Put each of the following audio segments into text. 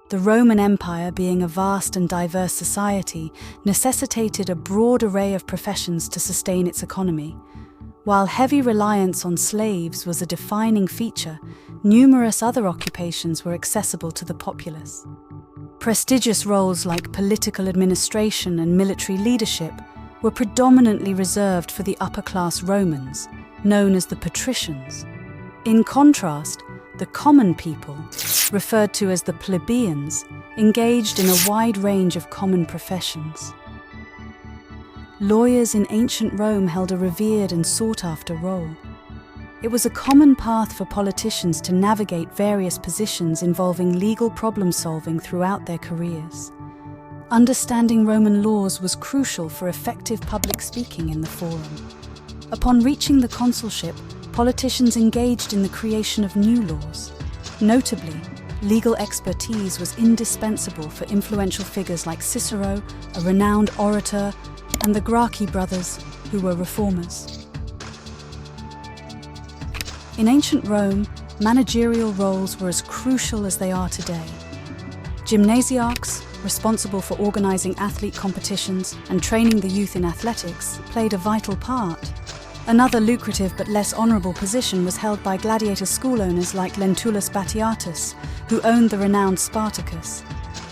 The Roman Empire, being a vast and diverse society, necessitated a broad array of professions to sustain its economy. While heavy reliance on slaves was a defining feature, numerous other occupations were accessible to the populace. Prestigious roles like political administration and military leadership were predominantly reserved for the upper-class Romans, known as the Patricians. In contrast, the common people, referred to as the Plebeians, engaged in a wide range of common professions. Lawyers in ancient Rome held a revered and sought-after role. It was a common path for politicians to navigate various positions involving legal problem-solving throughout their careers. Understanding Roman laws was crucial for effective public speaking in the forum. Upon reaching the consulship, politicians engaged in the creation of new laws. Notably, legal expertise was indispensable for influential figures like Cicero, a renowned orator, and the Gracchi brothers, who were reformers. In ancient Rome, managerial roles were as crucial as they are today. Gymnasiarchs, responsible for organizing athlete competitions and training the youth in athletics, played a vital part. Another lucrative but less honourable position was held by gladiator school owners like Lentulus Batiatus, who owned the renowned Spartacus.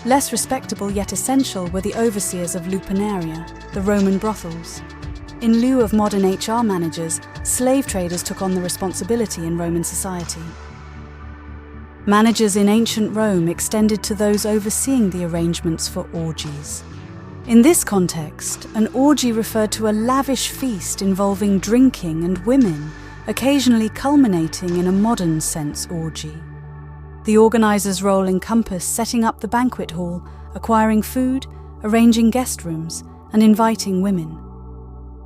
Less respectable yet essential were the overseers of Lupanaria, the Roman brothels. In lieu of modern HR managers, slave traders took on the responsibility in Roman society. Managers in ancient Rome extended to those overseeing the arrangements for orgies. In this context, an orgy referred to a lavish feast involving drinking and women, occasionally culminating in a modern sense orgy. The organizer's role encompassed setting up the banquet hall, acquiring food, arranging guest rooms, and inviting women.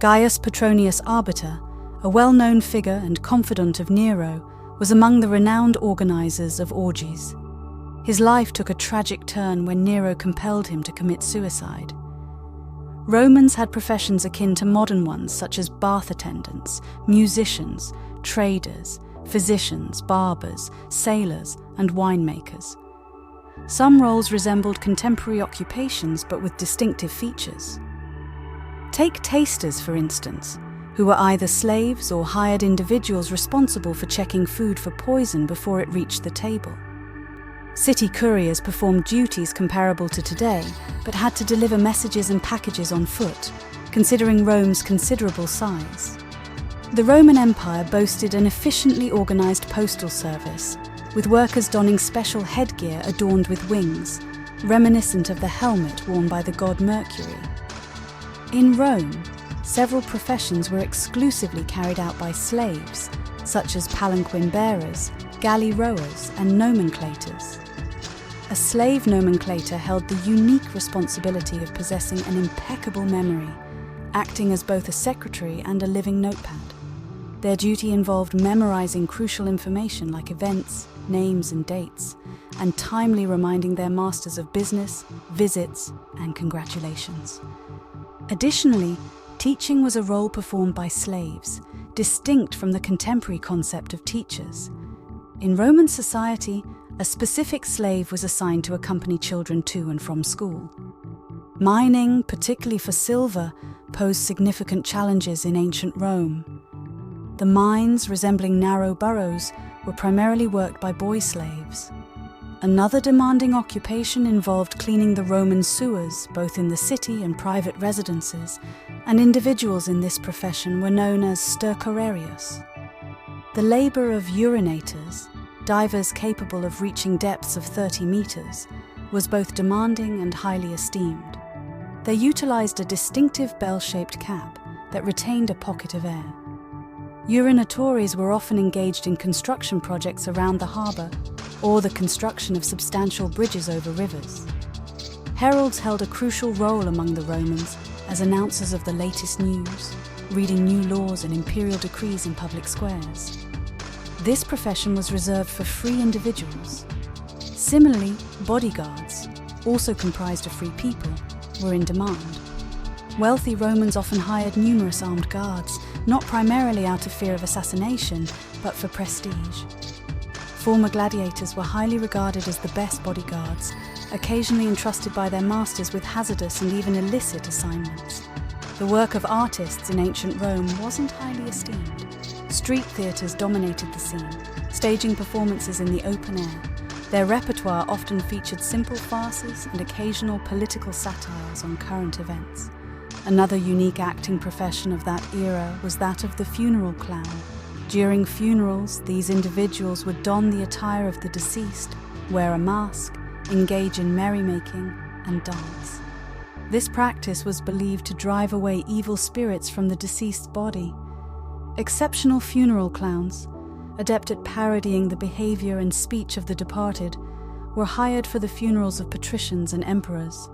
Gaius Petronius Arbiter, a well-known figure and confidant of Nero, was among the renowned organizers of orgies. His life took a tragic turn when Nero compelled him to commit suicide. Romans had professions akin to modern ones such as bath attendants, musicians, traders, physicians, barbers, sailors, and winemakers. Some roles resembled contemporary occupations but with distinctive features. Take tasters, for instance, who were either slaves or hired individuals responsible for checking food for poison before it reached the table. City couriers performed duties comparable to today, but had to deliver messages and packages on foot, considering Rome's considerable size. The Roman Empire boasted an efficiently organized postal service, with workers donning special headgear adorned with wings, reminiscent of the helmet worn by the god Mercury. In Rome, several professions were exclusively carried out by slaves, such as palanquin bearers, galley rowers, and nomenclators. A slave nomenclator held the unique responsibility of possessing an impeccable memory, acting as both a secretary and a living notepad. Their duty involved memorizing crucial information like events, names, and dates, and timely reminding their masters of business, visits, and congratulations. Additionally, teaching was a role performed by slaves, distinct from the contemporary concept of teachers. In Roman society, a specific slave was assigned to accompany children to and from school. Mining, particularly for silver, posed significant challenges in ancient Rome. The mines, resembling narrow burrows, were primarily worked by boy slaves. Another demanding occupation involved cleaning the Roman sewers, both in the city and private residences, and individuals in this profession were known as stercorarius. The labour of urinators, divers capable of reaching depths of 30 meters, was both demanding and highly esteemed. They utilized a distinctive bell-shaped cap that retained a pocket of air. Urinatores were often engaged in construction projects around the harbour or the construction of substantial bridges over rivers. Heralds held a crucial role among the Romans as announcers of the latest news, reading new laws and imperial decrees in public squares. This profession was reserved for free individuals. Similarly, bodyguards, also comprised of free people, were in demand. Wealthy Romans often hired numerous armed guards, not primarily out of fear of assassination, but for prestige. Former gladiators were highly regarded as the best bodyguards, occasionally entrusted by their masters with hazardous and even illicit assignments. The work of artists in ancient Rome wasn't highly esteemed. Street theatres dominated the scene, staging performances in the open air. Their repertoire often featured simple farces and occasional political satires on current events. Another unique acting profession of that era was that of the funeral clown. During funerals, these individuals would don the attire of the deceased, wear a mask, engage in merrymaking, and dance. This practice was believed to drive away evil spirits from the deceased's body. Exceptional funeral clowns, adept at parodying the behavior and speech of the departed, were hired for the funerals of patricians and emperors.